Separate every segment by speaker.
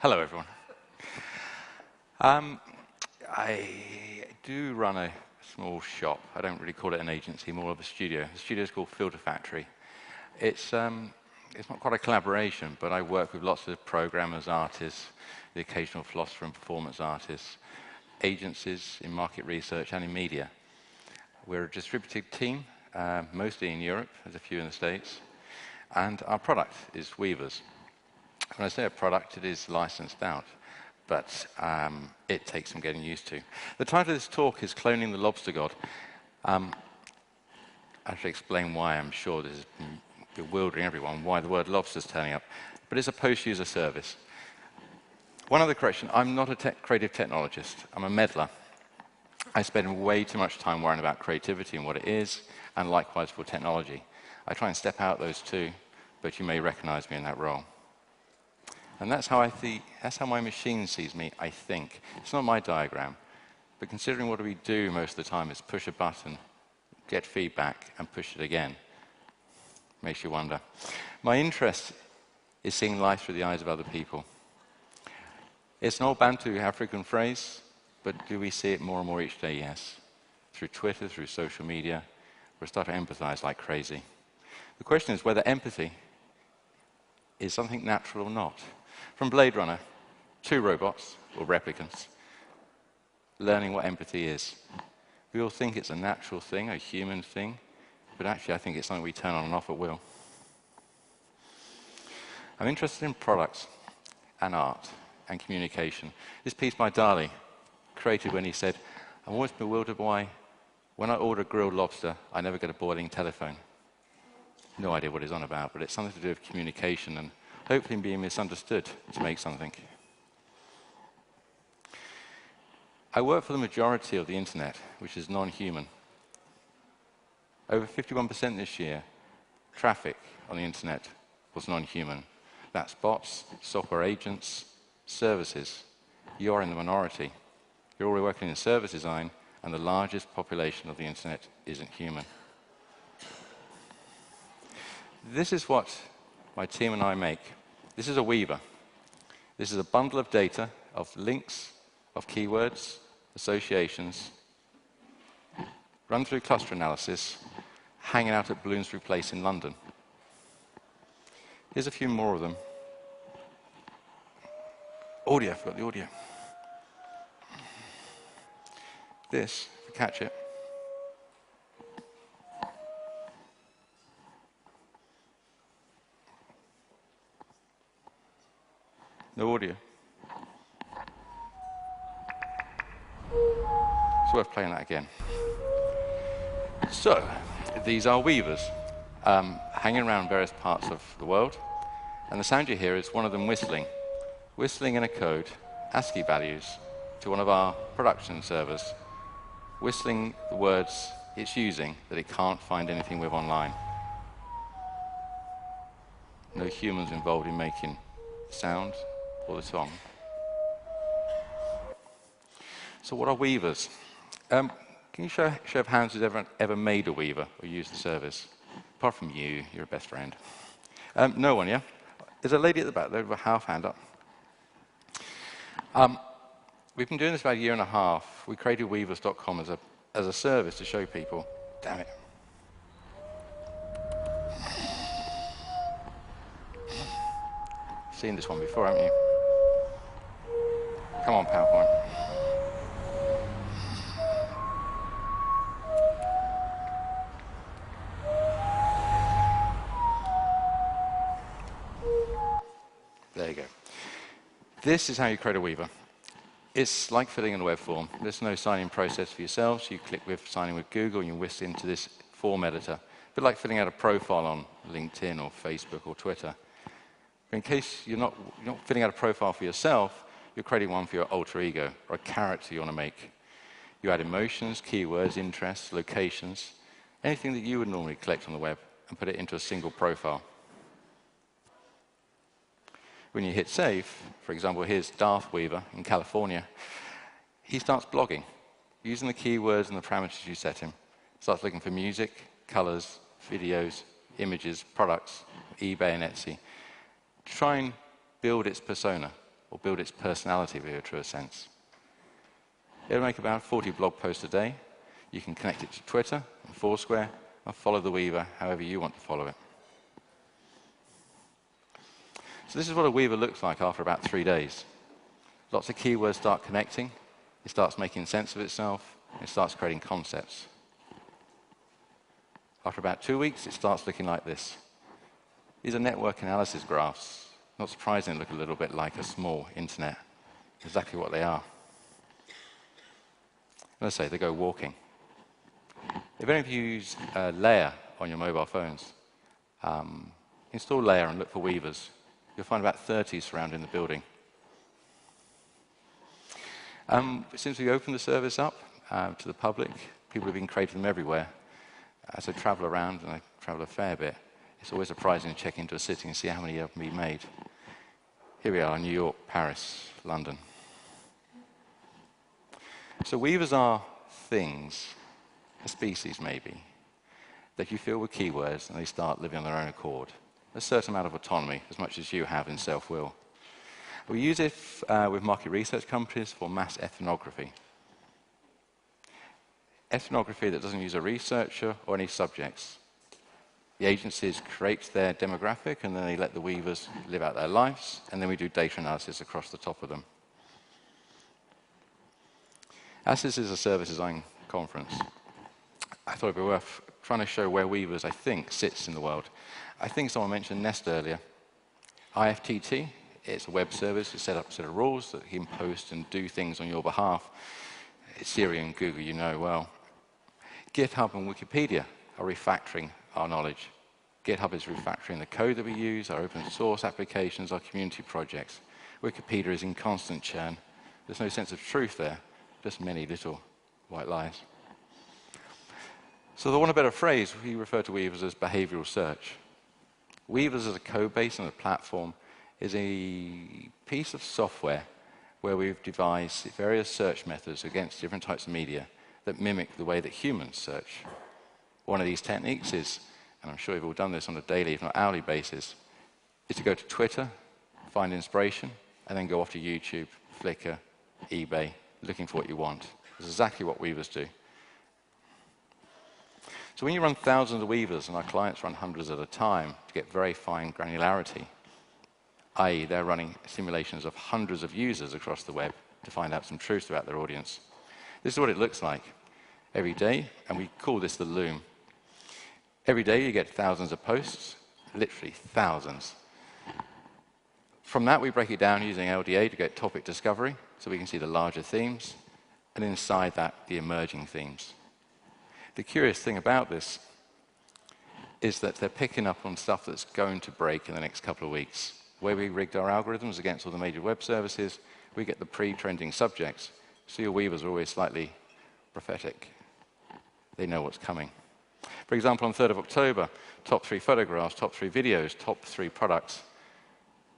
Speaker 1: Hello, everyone. I do run a small shop. I don't really call it an agency, more of a studio. The studio is called Philter Phactory. It's not quite a collaboration, but I work with lots of programmers, artists, the occasional philosopher and performance artists, agencies in market research and in media. We're a distributed team, mostly in Europe, there's a few in the States, and our product is Weavrs. When I say a product, it is licensed out, but it takes some getting used to. The title of this talk is Cloning the Lobster God. I should explain why. I'm sure this is bewildering everyone, why the word lobster is turning up, but it's a post-user service. One other correction, I'm not a creative technologist, I'm a meddler. I spend way too much time worrying about creativity and what it is, and likewise for technology. I try and step out those two, but you may recognize me in that role. And that's how my machine sees me, I think. It's not my diagram, but considering what we do most of the time is push a button, get feedback, and push it again. Makes you wonder. My interest is seeing life through the eyes of other people. It's an old Bantu African phrase, but do we see it more and more each day? Yes. Through Twitter, through social media, we're starting to empathize like crazy. The question is whether empathy is something natural or not. From Blade Runner, two robots, or replicants, learning what empathy is. We all think it's a natural thing, a human thing, but actually I think it's something we turn on and off at will. I'm interested in products and art and communication. This piece by Dali, created when he said, I'm always bewildered why, when I order grilled lobster, I never get a boiling telephone. No idea what he's on about, but it's something to do with communication and hopefully being misunderstood to make something. I work for the majority of the internet, which is non-human. Over 51% this year, traffic on the internet was non-human. That's bots, software agents, services. You're in the minority. You're already working in service design, and the largest population of the internet isn't human. This is what my team and I make. This is a Weaver. This is a bundle of data, of links, of keywords, associations, run through cluster analysis, hanging out at Bloomsbury Place in London. Here's a few more of them. Audio, I forgot the audio. This, if you catch it. No audio. It's worth playing that again. So, these are Weavers, hanging around various parts of the world. And the sound you hear is one of them whistling. Whistling in a code, ASCII values, to one of our production servers. Whistling the words it's using that it can't find anything with online. No humans involved in making sound or the song. So what are Weavers? Can you show of hands who's ever made a Weaver or used the service? Apart from you, you're a best friend. No one, yeah? There's a lady at the back there with a half hand up. We've been doing this about a year and a half. We created Weavrs.com as a service to show people. Damn it. Seen this one before, haven't you? Come on, PowerPoint. There you go. This is how you create a Weaver. It's like filling in a web form. There's no sign-in process for yourselves. You click with sign in with Google and you whisk into this form editor. A bit like filling out a profile on LinkedIn or Facebook or Twitter. But in case you're not filling out a profile for yourself, you're creating one for your alter ego or a character you want to make. You add emotions, keywords, interests, locations, anything that you would normally collect on the web and put it into a single profile. When you hit save, for example, here's Darth Weaver in California, he starts blogging, using the keywords and the parameters you set him. Starts looking for music, colors, videos, images, products, eBay and Etsy. To try and build its persona, or build its personality via a truer sense. It'll make about 40 blog posts a day. You can connect it to Twitter and Foursquare and follow the Weaver however you want to follow it. So this is what a Weaver looks like after about 3 days. Lots of keywords start connecting. It starts making sense of itself. It starts creating concepts. After about 2 weeks, it starts looking like this. These are network analysis graphs. Not surprisingly, look a little bit like a small internet. Exactly what they are. Let's say they go walking. If any of you use Layer on your mobile phones, install Layer and look for Weavers. You'll find about 30 surrounding the building. Since we opened the service up to the public, people have been creating them everywhere. As I travel around, and I travel a fair bit, it's always surprising to check into a city and see how many have been made. Here we are, New York, Paris, London. So Weavers are things, a species maybe, that you fill with keywords and they start living on their own accord. A certain amount of autonomy, as much as you have in self-will. We use it with market research companies for mass ethnography. Ethnography that doesn't use a researcher or any subjects. The agencies create their demographic and then they let the Weavers live out their lives, and then we do data analysis across the top of them. As this is a service design conference, I thought it'd be worth trying to show where Weavers, I think, sits in the world. I think someone mentioned Nest earlier. IFTT, it's a web service. It's set up a set of rules that you can post and do things on your behalf. Siri and Google, you know well. GitHub and Wikipedia are refactoring our knowledge. GitHub is refactoring the code that we use, our open source applications, our community projects. Wikipedia is in constant churn. There's no sense of truth there, just many little white lies. So to want a better phrase, we refer to Weavers as behavioral search. Weavers as a code base and a platform is a piece of software where we've devised various search methods against different types of media that mimic the way that humans search. One of these techniques is, and I'm sure you've all done this on a daily, if not hourly basis, is to go to Twitter, find inspiration, and then go off to YouTube, Flickr, eBay, looking for what you want. That's exactly what Weavers do. So when you run thousands of Weavers, and our clients run hundreds at a time to get very fine granularity, i.e. they're running simulations of hundreds of users across the web to find out some truth about their audience. This is what it looks like every day, and we call this the loom. Every day you get thousands of posts, literally thousands. From that we break it down using LDA to get topic discovery, so we can see the larger themes, and inside that the emerging themes. The curious thing about this is that they're picking up on stuff that's going to break in the next couple of weeks. Where we rigged our algorithms against all the major web services, we get the pre-trending subjects. So your Weavers are always slightly prophetic. They know what's coming. For example, on 3rd of October, top 3 photographs, top 3 videos, top 3 products.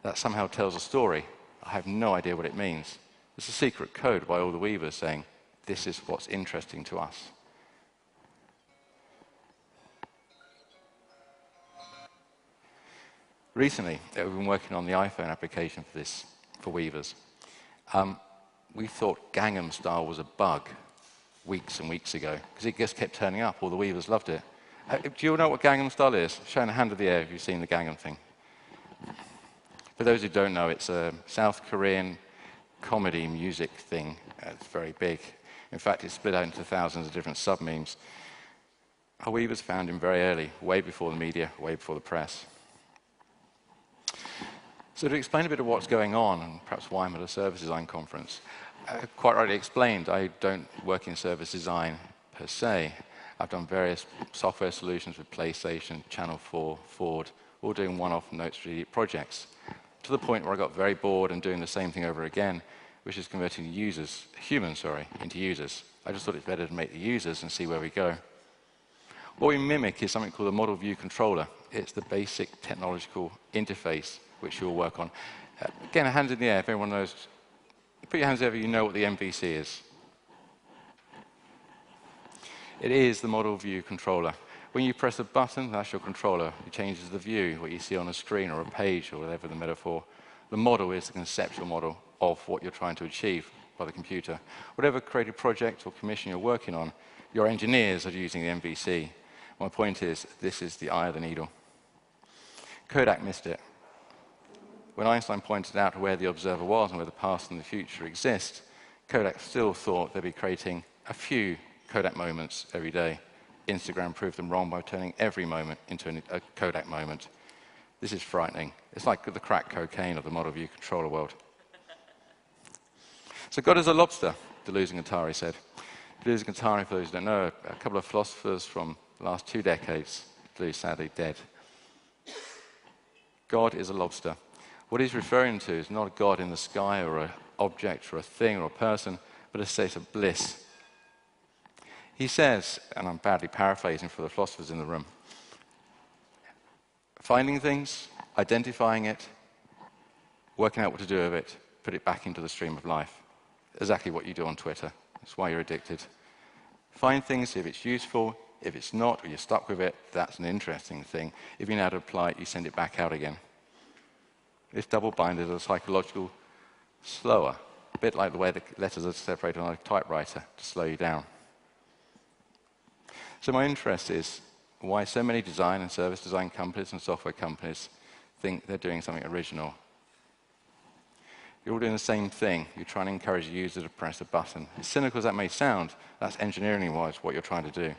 Speaker 1: That somehow tells a story. I have no idea what it means. It's a secret code by all the Weavers saying, this is what's interesting to us. Recently, we've been working on the iPhone application for this, for Weavers. We thought Gangnam Style was a bug weeks and weeks ago, because it just kept turning up. All the Weavers loved it. Do you all know what Gangnam Style is? Showing a hand of the air if you've seen the Gangnam thing. For those who don't know, it's a South Korean comedy music thing. It's very big. In fact, it's split out into thousands of different sub-memes. Our Weavers found him very early, way before the media, way before the press. So to explain a bit of what's going on, and perhaps why I'm at a service design conference, quite rightly explained, I don't work in service design per se. I've done various software solutions with PlayStation, Channel 4, Ford, all doing one-off note strategic projects, to the point where I got very bored and doing the same thing over again, which is converting humans into users. I just thought it's better to make the users and see where we go. What we mimic is something called a model view controller. It's the basic technological interface which you'll work on. Again, a hand in the air if everyone knows. Put your hands over, you know what the MVC is. It is the model view controller. When you press a button, that's your controller. It changes the view, what you see on a screen or a page or whatever the metaphor. The model is the conceptual model. of what you're trying to achieve by the computer. Whatever creative project or commission you're working on, your engineers are using the MVC. My point is, this is the eye of the needle. Kodak missed it. When Einstein pointed out where the observer was and where the past and the future exist, Kodak still thought they'd be creating a few Kodak moments every day. Instagram proved them wrong by turning every moment into a Kodak moment. This is frightening. It's like the crack cocaine of the model view controller world. So God is a lobster, Deleuze and Guattari said. Deleuze and Guattari, for those who don't know, a couple of philosophers from the last 2 decades. Deleuze sadly dead. God is a lobster. What he's referring to is not a God in the sky or an object or a thing or a person, but a state of bliss. He says, and I'm badly paraphrasing for the philosophers in the room, finding things, identifying it, working out what to do with it, put it back into the stream of life. Exactly what you do on Twitter. That's why you're addicted. Find things, if it's useful. If it's not, or you're stuck with it, that's an interesting thing. If you know how to apply it, you send it back out again. This double-binded or psychological slower, a bit like the way the letters are separated on a typewriter to slow you down. So my interest is why so many design and service design companies and software companies think they're doing something original. You're all doing the same thing. You're trying to encourage a user to press a button. As cynical as that may sound, that's engineering-wise what you're trying to do.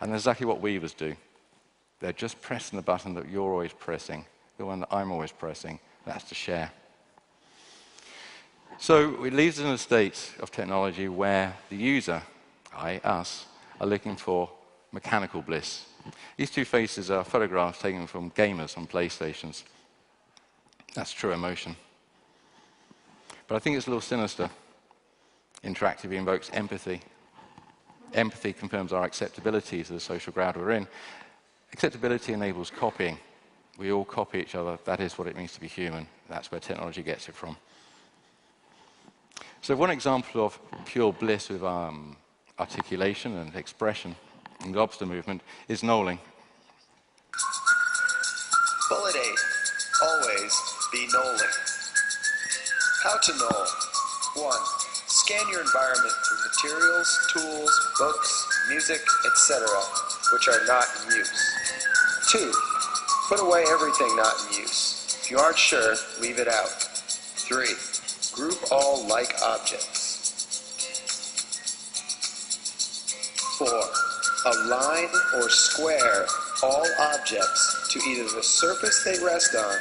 Speaker 1: And that's exactly what Weavrs do. They're just pressing the button that you're always pressing, the one that I'm always pressing. That's to share. So it leaves us in a state of technology where the user, us, are looking for mechanical bliss. These 2 faces are photographs taken from gamers on PlayStations. That's true emotion. But I think it's a little sinister. Interactive invokes empathy. Empathy confirms our acceptability to the social crowd we're in. Acceptability enables copying. We all copy each other. That is what it means to be human. That's where technology gets it from. So one example of pure bliss with articulation and expression in the Lobster movement is knolling.
Speaker 2: Bullet 8. Always be knolling. How to knoll. 1. Scan your environment for materials, tools, books, music, etc., which are not in use. 2. Put away everything not in use. If you aren't sure, leave it out. 3. Group all like objects. 4. Align or square all objects to either the surface they rest on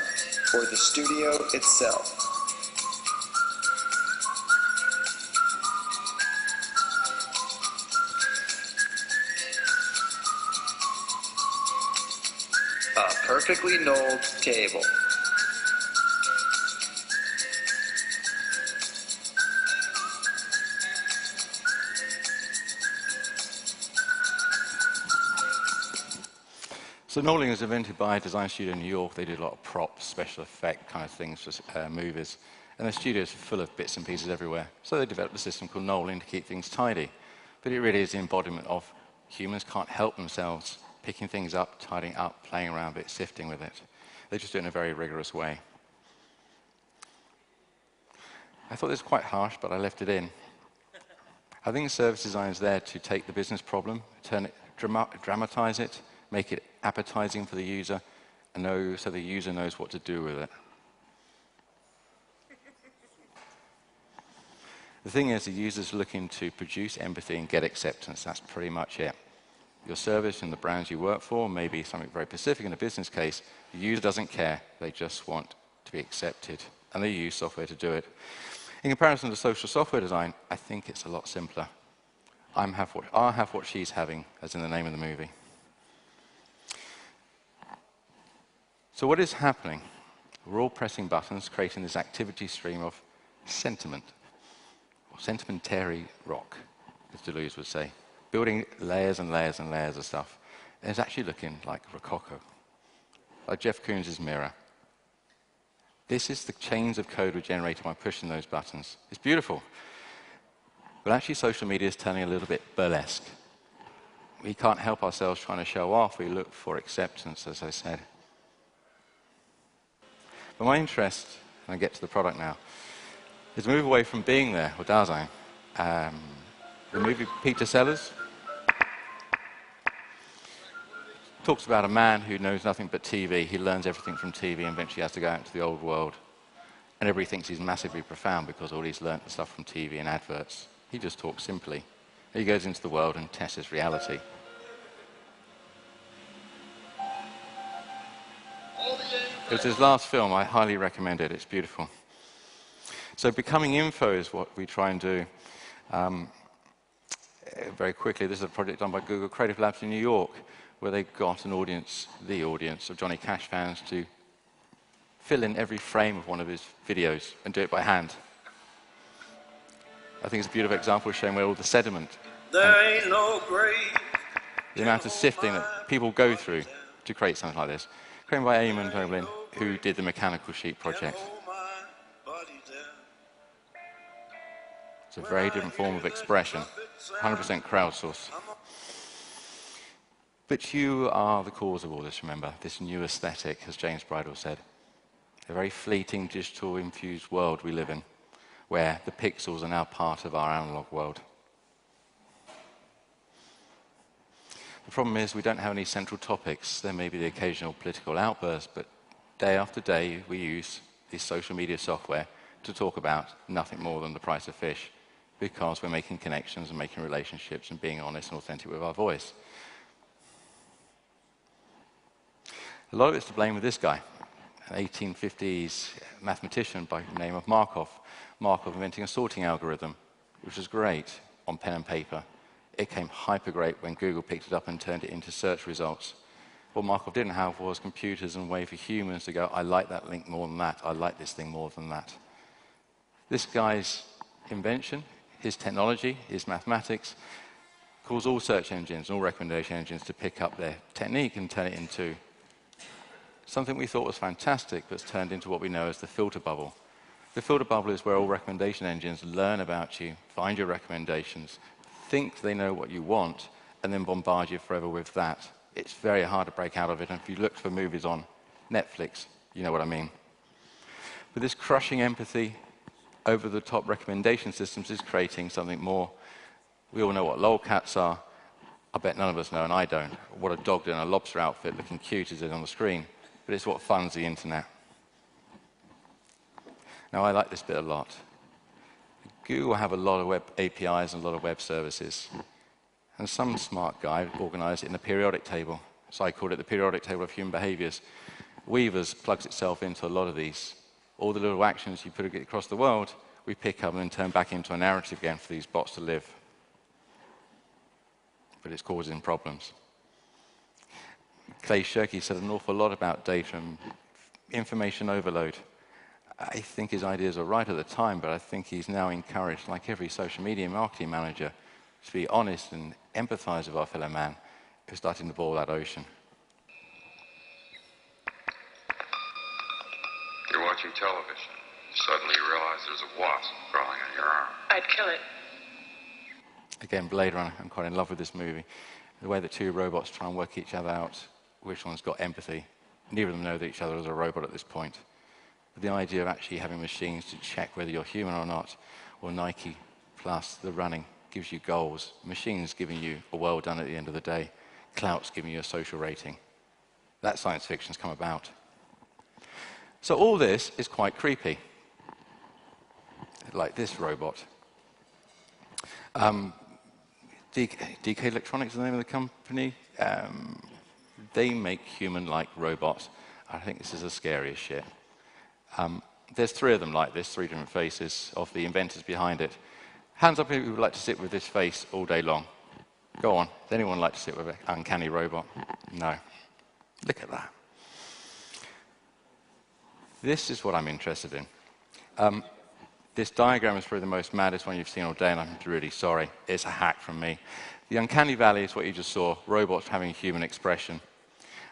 Speaker 2: or the studio itself. A perfectly knolled table.
Speaker 1: So knolling was invented by a design studio in New York. They did a lot of props, special effect kind of things for movies. And their studios were full of bits and pieces everywhere. So they developed a system called knolling to keep things tidy. But it really is the embodiment of humans can't help themselves picking things up, tidying up, playing around with it, sifting with it. They just do it in a very rigorous way. I thought this was quite harsh, but I left it in. I think service design is there to take the business problem, turn it, dramatize it, make it appetizing for the user, and so the user knows what to do with it. The thing is, the user's looking to produce empathy and get acceptance. That's pretty much it. Your service and the brands you work for may be something very specific in a business case. The user doesn't care. They just want to be accepted, and they use software to do it. In comparison to social software design, I think it's a lot simpler. I'll have what she's having, as in the name of the movie. So what is happening? We're all pressing buttons, creating this activity stream of sentiment, or sentimentary rock, as Deleuze would say, building layers and layers and layers of stuff. And it's actually looking like Rococo, like Jeff Koons' mirror. This is the chains of code we're generating by pushing those buttons. It's beautiful. But actually, social media is turning a little bit burlesque. We can't help ourselves trying to show off. We look for acceptance, as I said. But my interest, and I get to the product now, is a move away from being there, or Dasein. The movie Peter Sellers talks about a man who knows nothing but TV. He learns everything from TV and eventually has to go out into the old world. And everybody thinks he's massively profound because all he's learnt the stuff from TV and adverts. He just talks simply. He goes into the world and tests his reality. It was his last film. I highly recommend it. It's beautiful. So becoming info is what we try and do. Very quickly, this is a project done by Google Creative Labs in New York, where they got an audience, the audience of Johnny Cash fans, to fill in every frame of one of his videos and do it by hand. I think it's a beautiful example of showing where all the sediment,
Speaker 2: There ain't no grave,
Speaker 1: the amount of sifting that people go through to create something like this. Created by Eamon Doblin, who did the Mechanical Sheep project. It's a very different form of expression, 100% crowdsource. But you are the cause of all this, remember, this new aesthetic, as James Bridle said. A very fleeting, digital-infused world we live in, where the pixels are now part of our analog world. The problem is we don't have any central topics. There may be the occasional political outburst, but day after day we use this social media software to talk about nothing more than the price of fish, because we're making connections and making relationships and being honest and authentic with our voice. A lot of it's to blame with this guy, an 1850s mathematician by the name of Markov. Markov inventing a sorting algorithm, which was great on pen and paper. It came hyper great when Google picked it up and turned it into search results. What Markov didn't have was computers and a way for humans to go, I like that link more than that, I like this thing more than that. This guy's invention, his technology, his mathematics, caused all search engines, all recommendation engines to pick up their technique and turn it into something we thought was fantastic, but it's turned into what we know as the filter bubble. The filter bubble is where all recommendation engines learn about you, find your recommendations, think they know what you want, and then bombard you forever with that. It's very hard to break out of it, and if you look for movies on Netflix, you know what I mean. But this crushing empathy, over-the-top recommendation systems is creating something more. We all know what lolcats are. I bet none of us know, and I don't, what a dog in a lobster outfit looking cute is on the screen. But it's what funds the internet. Now, I like this bit a lot. Google have a lot of web APIs and a lot of web services. And some smart guy organized it in a periodic table. So I called it the periodic table of human behaviors. Weavrs plugs itself into a lot of these. All the little actions you put across the world, we pick up and then turn back into a narrative again for these bots to live. But it's causing problems. Clay Shirky said an awful lot about data and information overload. I think his ideas were right at the time, but I think he's now encouraged, like every social media marketing manager, to be honest and empathize with our fellow man who's starting to boil that ocean.
Speaker 3: You're watching television. Suddenly you realize there's a wasp crawling on your arm.
Speaker 4: I'd kill it.
Speaker 1: Again, Blade Runner, I'm quite in love with this movie. The way the two robots try and work each other out, which one's got empathy. Neither of them know that each other is a robot at this point. But the idea of actually having machines to check whether you're human or not, or Nike Plus, the running, gives you goals. Machines giving you a well done at the end of the day. Clout's giving you a social rating. That science fiction's come about. So all this is quite creepy. Like this robot. DK Electronics is the name of the company. They make human-like robots. I think this is the scariest shit. There's three of them like this, three different faces of the inventors behind it. Hands up who would like to sit with this face all day long. Go on. Does anyone like to sit with an uncanny robot? No. Look at that. This is what I'm interested in. This diagram is probably the most maddest one you've seen all day, and I'm really sorry. It's a hack from me. The uncanny valley is what you just saw, robots having human expression.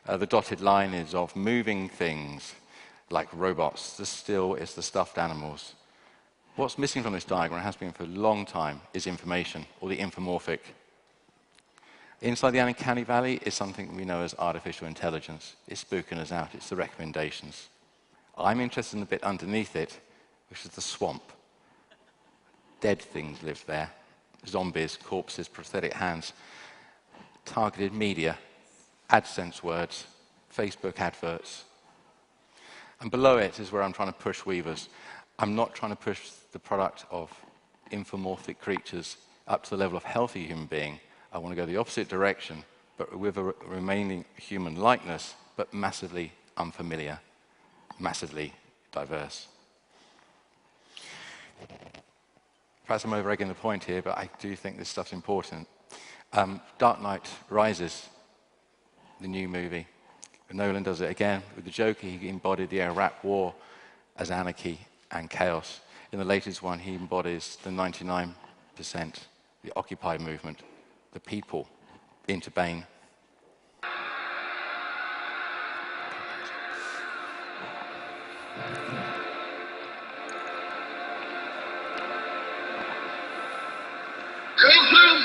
Speaker 1: The dotted line is of moving things, like robots. The still is the stuffed animals. What's missing from this diagram, it has been for a long time, is information, or the infomorphic. Inside the uncanny valley is something we know as artificial intelligence. It's spooking us out. It's the recommendations. I'm interested in the bit underneath it, which is the swamp. dead things lived there. Zombies, corpses, prosthetic hands, targeted media, AdSense words, Facebook adverts. And below it is where I'm trying to push Weavrs. I'm not trying to push the product of infomorphic creatures up to the level of healthy human being. I want to go the opposite direction, but with a remaining human likeness, but massively unfamiliar, massively diverse. Perhaps I'm over-egging the point here, but I do think this stuff's important. Dark Knight Rises, the new movie. Nolan does it again. With the Joker, he embodied the Iraq War as anarchy and chaos. In the latest one, he embodies the 99%, the Occupy movement, the people, into Bane.
Speaker 3: Gotham!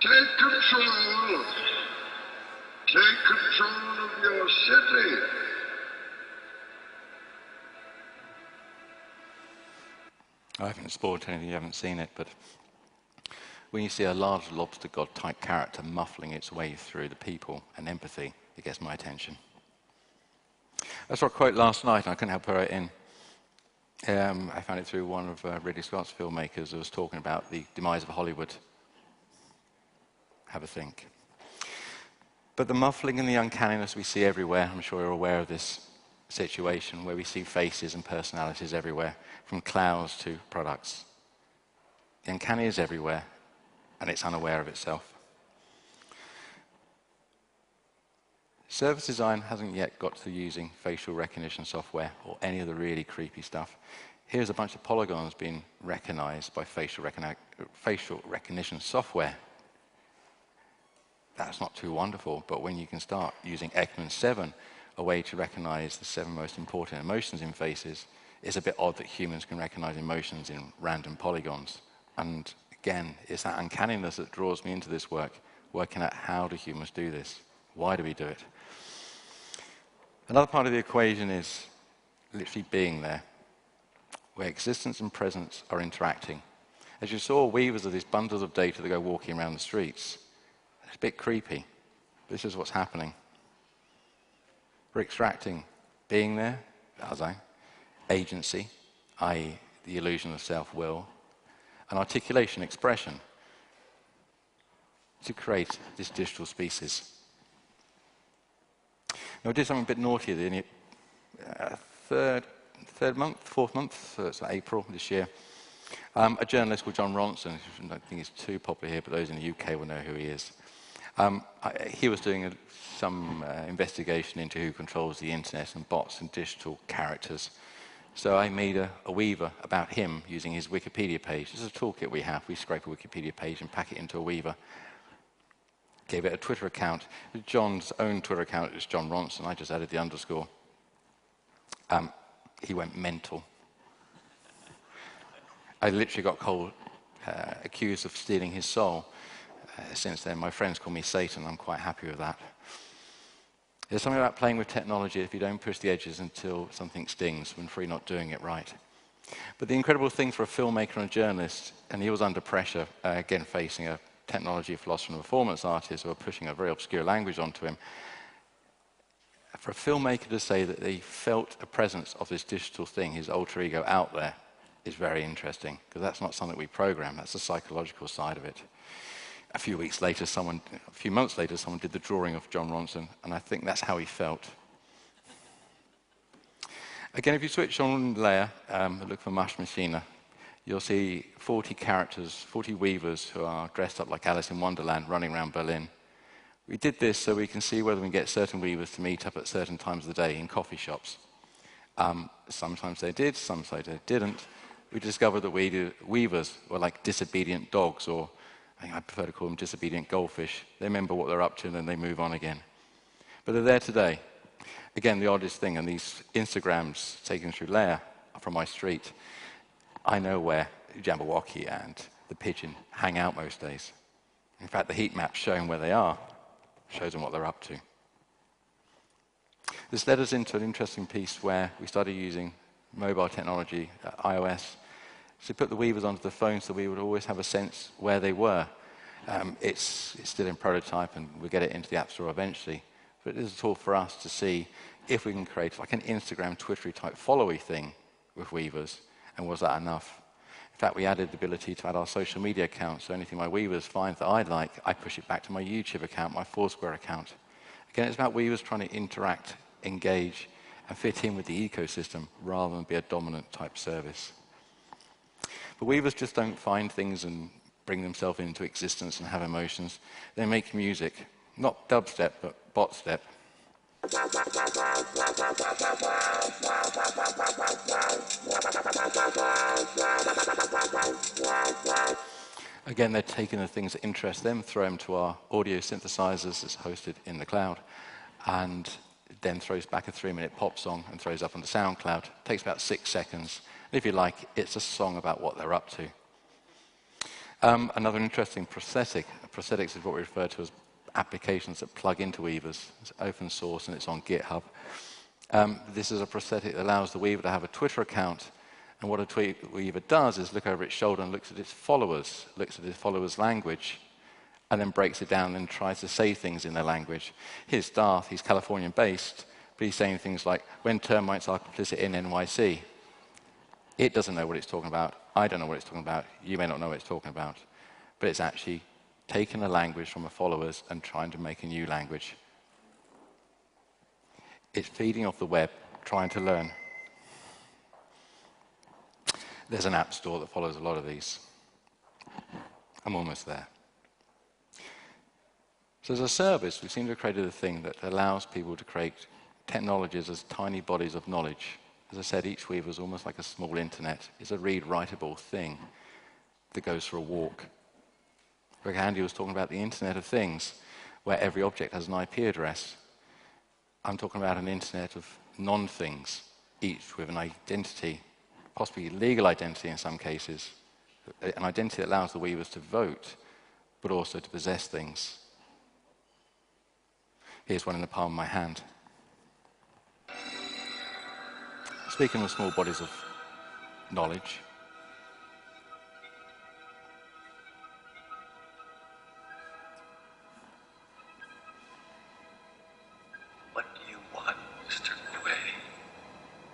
Speaker 3: Take control. Take control of your city.
Speaker 1: I haven't spoiled anything, you haven't seen it, but when you see a large lobster god type character muffling its way through the people and empathy, it gets my attention. I saw a quote last night and I couldn't help put it in. I found it through one of Ridley Scott's filmmakers who was talking about the demise of Hollywood. Have a think. But the muffling and the uncanniness we see everywhere, I'm sure you're aware of this situation, where we see faces and personalities everywhere, from clouds to products. The uncanny is everywhere, and it's unaware of itself. Service design hasn't yet got to using facial recognition software or any of the really creepy stuff. Here's a bunch of polygons being recognized by facial recognition software. That's not too wonderful, but when you can start using Ekman 7, a way to recognize the 7 most important emotions in faces, it's a bit odd that humans can recognize emotions in random polygons. And again, it's that uncanniness that draws me into this work, working out how do humans do this? Why do we do it? Another part of the equation is literally being there, where existence and presence are interacting. As you saw, Weavrs are these bundles of data that go walking around the streets. It's a bit creepy. This is what's happening. We're extracting being there, agency, i.e. the illusion of self-will, and articulation, expression, to create this digital species. Now, we did something a bit naughty in the fourth month, so it's April this year. A journalist called John Ronson, who I don't think he's too popular here, but those in the UK will know who he is. He was doing some investigation into who controls the internet and bots and digital characters. So I made a Weaver about him using his Wikipedia page. This is a toolkit we have. We scrape a Wikipedia page and pack it into a Weaver. Gave it a Twitter account. John's own Twitter account is John Ronson. I just added the underscore. He went mental. I literally got accused of stealing his soul. Since then, my friends call me Satan. I'm quite happy with that. There's something about playing with technology if you don't push the edges until something stings when you're not doing it right. But the incredible thing for a filmmaker and a journalist, and he was under pressure, again facing a technology philosopher and a performance artist who are pushing a very obscure language onto him, for a filmmaker to say that they felt a presence of this digital thing, his alter ego out there, is very interesting, because that's not something we program, that's the psychological side of it. A few months later, someone did the drawing of John Ronson, and I think that's how he felt. Again, if you switch on layer, look for Mush Machina, you'll see 40 characters, 40 Weavers who are dressed up like Alice in Wonderland running around Berlin. We did this so we can see whether we can get certain Weavers to meet up at certain times of the day in coffee shops. Sometimes they did, sometimes they didn't. We discovered that Weavers were like disobedient dogs, or I prefer to call them disobedient goldfish. They remember what they're up to and then they move on again. But they're there today. Again, the oddest thing, and these Instagrams taken through layer from my street, I know where Jabberwocky and the pigeon hang out most days. In fact, the heat map showing where they are shows them what they're up to. This led us into an interesting piece where we started using mobile technology, iOS, So we put the Weavrs onto the phone so we would always have a sense where they were. It's still in prototype, and we'll get it into the App Store eventually. But it is a tool for us to see if we can create like an Instagram, Twittery type followy thing with Weavrs, and was that enough? In fact, we added the ability to add our social media accounts, so anything my Weavrs find that I'd like, I push it back to my YouTube account, my Foursquare account. Again, it's about Weavrs trying to interact, engage, and fit in with the ecosystem rather than be a dominant type service. But Weavrs just don't find things and bring themselves into existence and have emotions. They make music, not dubstep, but botstep. Again, they're taking the things that interest them, throw them to our audio synthesizers that's hosted in the cloud, and then throws back a 3-minute pop song and throws up onto SoundCloud. It takes about 6 seconds. And if you like, it's a song about what they're up to. Another interesting prosthetic. Prosthetics is what we refer to as applications that plug into Weavrs. It's open source and it's on GitHub. This is a prosthetic that allows the Weaver to have a Twitter account, and what a Weaver does is look over its shoulder and looks at its followers, language, and then breaks it down and tries to say things in their language. Here's Darth, he's Californian-based, but he's saying things like, when termites are complicit in NYC. It doesn't know what it's talking about. I don't know what it's talking about. You may not know what it's talking about. But it's actually taking a language from the followers and trying to make a new language. It's feeding off the web, trying to learn. There's an app store that follows a lot of these. I'm almost there. So as a service, we seem to have created a thing that allows people to create technologies as tiny bodies of knowledge. As I said, each Weaver is almost like a small internet. It's a read-writable thing that goes for a walk. Greg Handy was talking about the Internet of Things, where every object has an IP address. I'm talking about an internet of non-things, each with an identity, possibly legal identity in some cases, an identity that allows the Weavers to vote, but also to possess things. Here's one in the palm of my hand. Speaking of small bodies of knowledge,
Speaker 4: what do you want, Mr. Gray?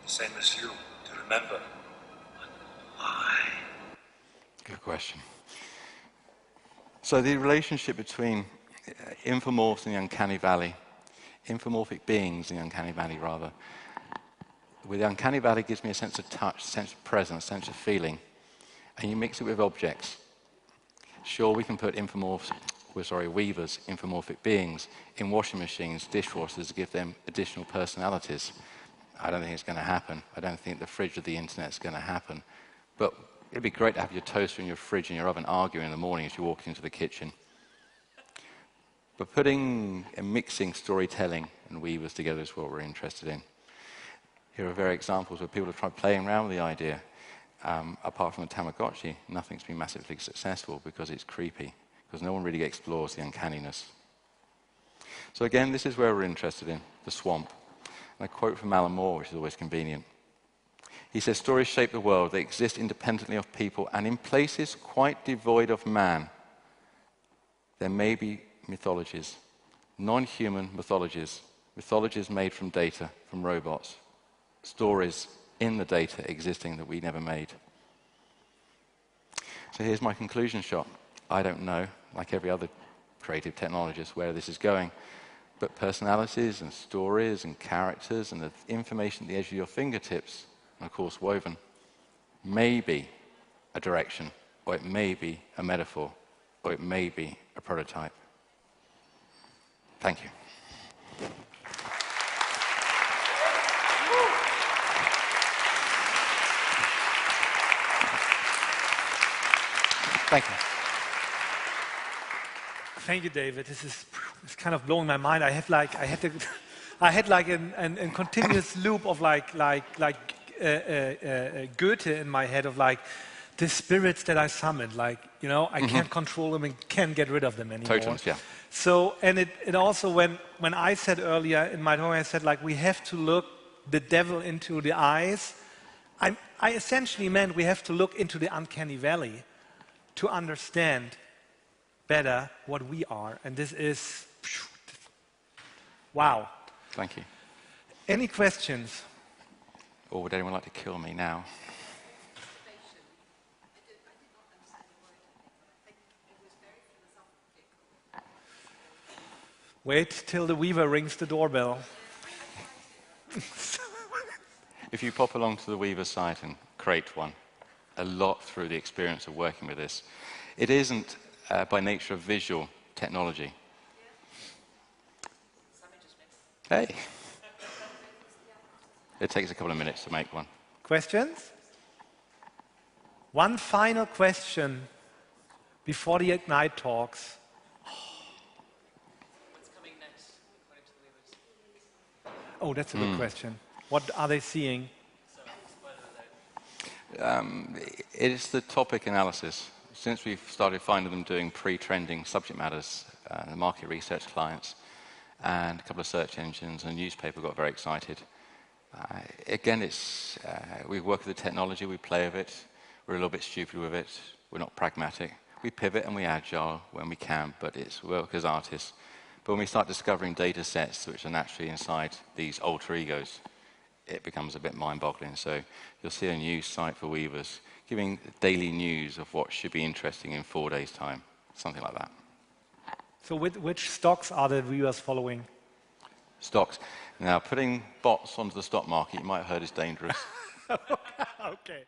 Speaker 4: The same as you, to remember. But why?
Speaker 1: Good question. So the relationship between infomorphs and the uncanny valley, infomorphic beings in the uncanny valley rather, with the uncanny valley gives me a sense of touch, a sense of presence, a sense of feeling, and you mix it with objects. Sure, we can put Weavrs, infomorphic beings, in washing machines, dishwashers to give them additional personalities. I don't think it's going to happen. I don't think the fridge of the internet is going to happen. But it'd be great to have your toaster and your fridge and your oven arguing in the morning as you walk into the kitchen. But putting and mixing storytelling and Weavrs together is what we're interested in. Here are various examples where people have tried playing around with the idea. Apart from the Tamagotchi, nothing's been massively successful because it's creepy, because no one really explores the uncanniness. So again, this is where we're interested in, the swamp. And a quote from Alan Moore, which is always convenient. He says, stories shape the world. They exist independently of people, and in places quite devoid of man, there may be mythologies, non-human mythologies, mythologies made from data, from robots, stories in the data existing that we never made. So here's my conclusion shot. I don't know, like every other creative technologist, where this is going, but personalities and stories and characters and the information at the edge of your fingertips, and of course woven, may be a direction, or it may be a metaphor, or it may be a prototype. Thank you. Thank you.
Speaker 5: Thank you, David. It's kind of blowing my mind. I had like a continuous loop of Goethe in my head of like the spirits that I summoned. Like, you know, I can't control them and can't get rid of them anymore.
Speaker 1: Totems, yeah.
Speaker 5: So, and it also when I said earlier in my talk, I said like we have to look the devil into the eyes. I essentially meant we have to look into the uncanny valley to understand better what we are. And this is, wow.
Speaker 1: Thank you.
Speaker 5: Any questions?
Speaker 1: Or would anyone like to kill me now?
Speaker 5: Wait till the Weaver rings the doorbell.
Speaker 1: If you pop along to the Weavrs site and create one, a lot through the experience of working with this, it isn't by nature a visual technology. Hey. It takes a couple of minutes to make one.
Speaker 5: Questions? One final question before the Ignite talks.
Speaker 6: What's coming next, according to the Weavrs?
Speaker 5: Oh, that's a good question. What are they seeing?
Speaker 6: So, spoiler alert.
Speaker 1: It is the topic analysis. Since we've started finding them doing pre-trending subject matters, the market research clients, and a couple of search engines and a newspaper got very excited. Again, we work with the technology, we play with it, we're a little bit stupid with it, we're not pragmatic. We pivot and we agile when we can, but it's work as artists. But when we start discovering data sets which are naturally inside these alter egos, it becomes a bit mind-boggling. So you'll see a news site for Weavrs giving daily news of what should be interesting in 4 days' time, something like that.
Speaker 5: So which stocks are the Weavers following?
Speaker 1: Stocks. Now, putting bots onto the stock market, you might have heard, is dangerous.
Speaker 5: Okay.